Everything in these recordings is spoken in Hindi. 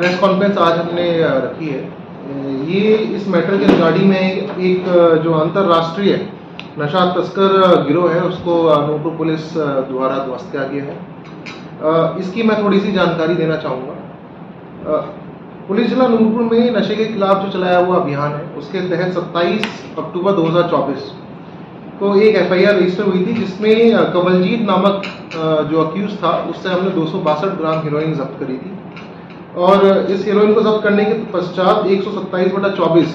प्रेस कॉन्फ्रेंस आज हमने रखी है। ये इस मैटर के रिगार्डिंग में एक जो अंतर्राष्ट्रीय नशा तस्कर गिरोह है उसको नूरपुर पुलिस द्वारा ध्वस्त किया गया है। इसकी मैं थोड़ी सी जानकारी देना चाहूँगा। पुलिस जिला नूरपुर में नशे के खिलाफ जो चलाया हुआ अभियान है उसके तहत 27 अक्टूबर 2024 को एक एफआईआर रजिस्टर हुई थी, जिसमें कमलजीत नामक जो अक्यूज था उससे हमने 262 ग्राम हीरोइन जब्त करी थी। और इस हीरोइन को जब्त करने के पश्चात 127/24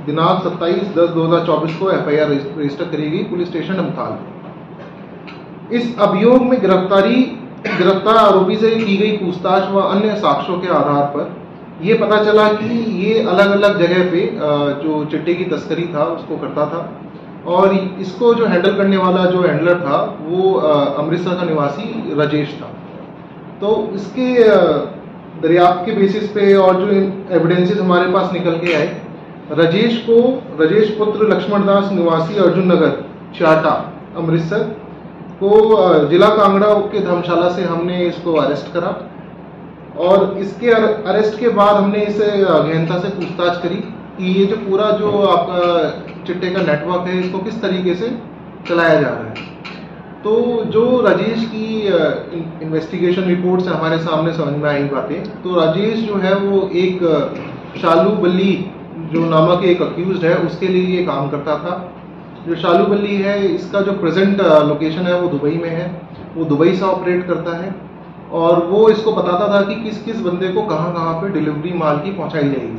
दिनांक 27/10/2024 को एफआईआर रजिस्टर करी गई पुलिस स्टेशन अमथाल। इस अभियोग में गिरफ्तार आरोपी से की गई पूछताछ व अन्य साक्ष्यों के आधार पर यह पता चला कि ये अलग अलग जगह पे जो चिट्टे की तस्करी था उसको करता था, और इसको जो हैंडल करने वाला जो हैंडलर था वो अमृतसर का निवासी राजेश था। तो इसके दरियाफ्त के बेसिस पे और जो एविडेंसेस हमारे पास निकल के आए, राजेश पुत्र लक्ष्मण दास निवासी अर्जुन नगर चाटा अमृतसर को जिला कांगड़ा के धर्मशाला से हमने इसको अरेस्ट करा। और इसके अरेस्ट के बाद हमने इसे गहनता से पूछताछ करी कि ये जो पूरा जो आपका चिट्टे का नेटवर्क है इसको किस तरीके से चलाया जा रहा है। तो जो राजेश की इन्वेस्टिगेशन रिपोर्ट से हमारे सामने समझ में आई बातें, तो राजेश जो है वो एक शालू बल्ली जो नामक एक अक्यूज है उसके लिए ये काम करता था। जो शालू बल्ली है इसका जो प्रेजेंट लोकेशन है वो दुबई में है, वो दुबई से ऑपरेट करता है और वो इसको बताता था कि किस किस बंदे को कहाँ कहाँ पे डिलीवरी माल की पहुँचाई जाएगी।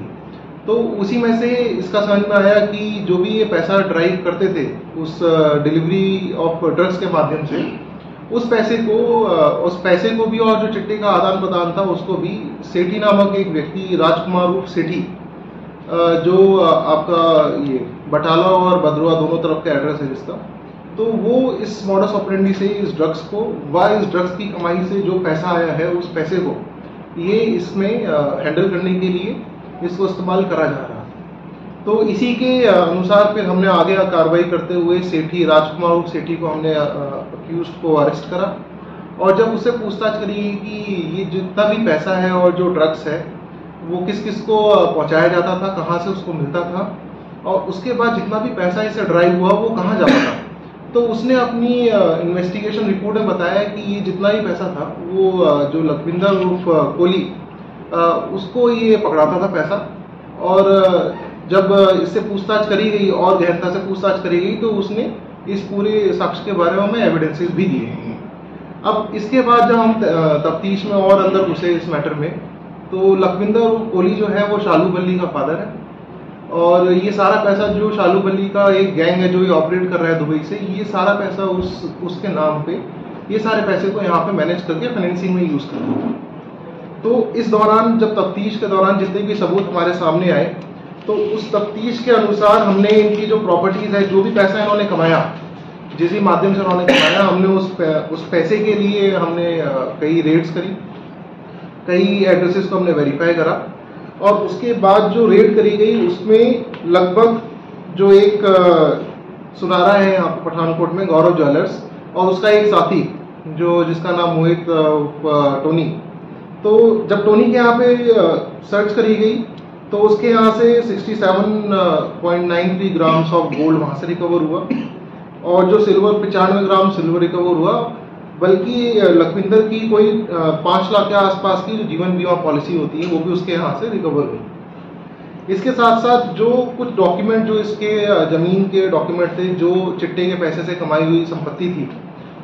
तो उसी में से इसका समझ में आया कि जो भी ये पैसा ड्राइव करते थे उस डिलीवरी ऑफ ड्रग्स के माध्यम से, उस पैसे को भी और जो चिट्टे का आदान प्रदान था उसको भी सेठी नामक एक व्यक्ति, राजकुमार उर्फ सेठी, जो आपका ये बटाला और भद्रवा दोनों तरफ का एड्रेस है जिसका, तो वो इस मॉडस ऑपरेंडी से इस ड्रग्स को इस ड्रग्स की कमाई से जो पैसा आया है उस पैसे को ये इसमें हैंडल करने के लिए इसको इस्तेमाल करा जा रहा है। तो इसी के अनुसार फिर हमने आगे कार्रवाई करते हुए सेठी राजकुमार सेठी को हमने अक्यूज को अरेस्ट करा और जब उससे पूछताछ करी कि ये जितना भी पैसा है और जो ड्रग्स है वो किस किस को पहुंचाया जाता था, कहाँ से उसको मिलता था, और उसके बाद जितना भी पैसा इसे ड्राइव हुआ वो कहाँ जाता था। तो उसने अपनी इन्वेस्टिगेशन रिपोर्ट में बताया कि ये जितना भी पैसा था वो जो लखविंदर उर्फ कोहली उसको ये पकड़ाता था पैसा। और जब इससे पूछताछ करी गई और गहनता से पूछताछ करी गई तो उसने इस पूरे साक्ष्य के बारे में हमें एविडेंसेस भी दिए। अब इसके बाद जब हम तफ्तीश में और अंदर घुसे इस मैटर में, तो लखविंदर कोहली जो है वो शालू बल्ली का फादर है और ये सारा पैसा जो शालू बल्ली का एक गैंग है जो ये ऑपरेट कर रहा है दुबई से, ये सारा पैसा उसके नाम पे, ये सारे पैसे को यहाँ पे मैनेज करके फाइनेंसिंग में यूज करते हैं। तो इस दौरान जब तफ्तीश के दौरान जितने भी सबूत हमारे सामने आए, तो उस तफ्तीश के अनुसार हमने इनकी जो प्रॉपर्टीज है, जो भी पैसा इन्होंने कमाया, जिस भी माध्यम से उन्होंने कमाया, हमने उस पैसे के लिए हमने कई रेड्स करी, कई एड्रेसेस को हमने वेरीफाई करा और उसके बाद जो रेड करी गई उसमें लगभग जो एक सुनारा है यहाँ पे पठानकोट में गौरव ज्वेलर्स और उसका एक साथी जिसका नाम मोहित टोनी, तो जब टोनी के यहाँ पे सर्च करी गई तो उसके यहाँ से 67.93 ग्राम्स ऑफ गोल्ड वहाँ से रिकवर हुआ और जो सिल्वर 95 ग्राम सिल्वर रिकवर हुआ, बल्कि लखविंदर की कोई 5 लाख के आसपास की जो जीवन बीमा पॉलिसी होती है वो भी उसके यहाँ से रिकवर हुई। इसके साथ साथ जो कुछ डॉक्यूमेंट जो इसके जमीन के डॉक्यूमेंट थे, जो चिट्टे के पैसे से कमाई हुई संपत्ति थी,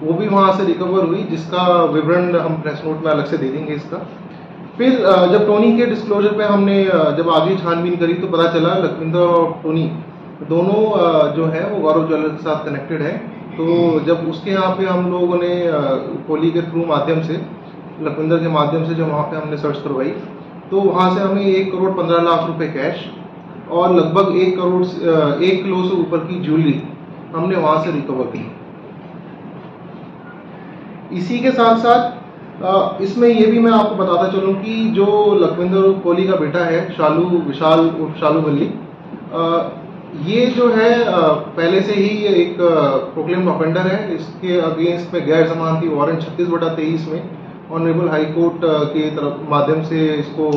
वो भी वहाँ से रिकवर हुई, जिसका विवरण हम प्रेस नोट में अलग से दे देंगे इसका। फिर जब टोनी के डिस्क्लोजर पे हमने जब आगे छानबीन करी तो पता चला लखविंदर और टोनी दोनों जो है वो गौरव ज्वेलर्स के साथ कनेक्टेड है। तो जब उसके यहाँ पे हम लोगों ने कोहली के थ्रू माध्यम से, लखविंदर के माध्यम से जब वहाँ पे हमने सर्च करवाई तो वहाँ से हमें 1 करोड़ 15 लाख रुपए कैश और लगभग 1 किलो से ऊपर की ज्वेलरी हमने वहाँ से रिकवर की। इसी के साथ साथ इसमें ये भी मैं आपको बताता चलूँ कि जो लखविंदर कोहली का बेटा है शालू बल्ली, ये जो है पहले से ही एक प्रोक्लेम्ड ऑफेंडर है। इसके अगेंस्ट में गैर जमानती वारंट 36/23 में ऑनरेबल हाई कोर्ट के तरफ माध्यम से इसको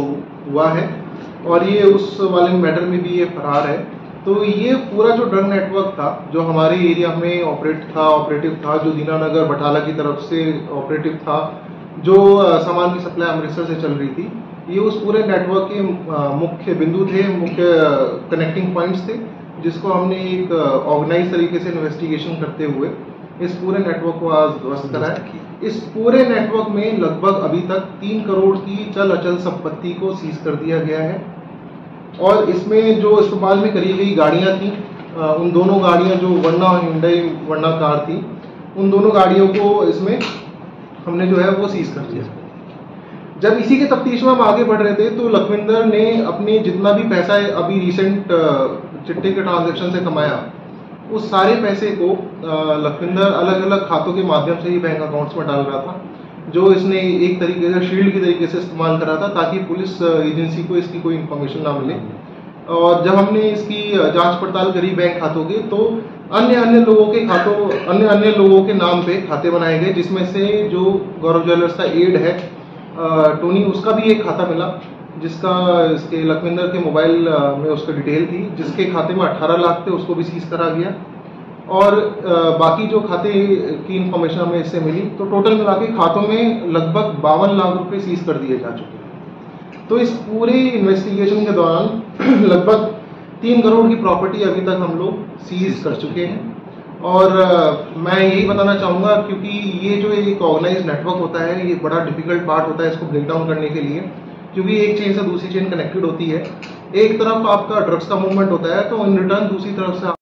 हुआ है और ये उस वाले मैटर में भी ये फरार है। तो ये पूरा जो ड्रग नेटवर्क था जो हमारे एरिया में ऑपरेटिव था, जो दीनानगर बटाला की तरफ से ऑपरेटिव था, जो सामान की सप्लाई अमृतसर से चल रही थी, ये उस पूरे नेटवर्क के मुख्य बिंदु थे, मुख्य कनेक्टिंग पॉइंट्स थे, जिसको हमने एक ऑर्गेनाइज तरीके से इन्वेस्टिगेशन करते हुए इस पूरे नेटवर्क को आज ध्वस्त करा है। इस पूरे नेटवर्क में लगभग अभी तक 3 करोड़ की चल अचल संपत्ति को सीज कर दिया गया है और इसमें जो इस्तेमाल में करी गई गाड़ियां थी, उन दोनों गाड़ियां जो वर्ना हुंडई वर्ना कार थी, उन दोनों गाड़ियों को इसमें हमने जो है वो सीज कर दिया। जब इसी के तफ्तीश में हम आगे बढ़ रहे थे तो लखविंदर ने अपने जितना भी पैसा अभी रिसेंट चिट्टे के ट्रांजैक्शन से कमाया, उस सारे पैसे को लखविंदर अलग अलग खातों के माध्यम से ही बैंक अकाउंट्स में डाल रहा था, जो इसने एक तरीके से शील्ड की तरीके से इस्तेमाल करा था ताकि पुलिस एजेंसी को इसकी कोई इन्फॉर्मेशन ना मिले। और जब हमने इसकी जांच पड़ताल करी बैंक खातों की, तो अन्य लोगों के नाम पे खाते बनाए गए, जिसमें से जो गौरव ज्वेलर्स का एड है टोनी, उसका भी एक खाता मिला, जिसका इसके लखविंदर के मोबाइल में उसका डिटेल थी, जिसके खाते में 18 लाख थे, उसको भी सीज करा गया। और बाकी जो खाते की इंफॉर्मेशन हमें इससे मिली, तो टोटल मिला के खातों में लगभग 52 लाख रुपए सीज कर दिए जा चुके हैं। तो इस पूरे इन्वेस्टिगेशन के दौरान लगभग 3 करोड़ की प्रॉपर्टी अभी तक हम लोग सीज कर चुके हैं। और मैं यही बताना चाहूँगा, क्योंकि ये जो एक ऑर्गेनाइज नेटवर्क होता है, ये बड़ा डिफिकल्ट पार्ट होता है इसको ब्रेक डाउन करने के लिए, क्योंकि एक चेन से दूसरी चेन कनेक्टेड होती है। एक तरफ आपका ड्रग्स का मूवमेंट होता है, तो इन रिटर्न दूसरी तरफ से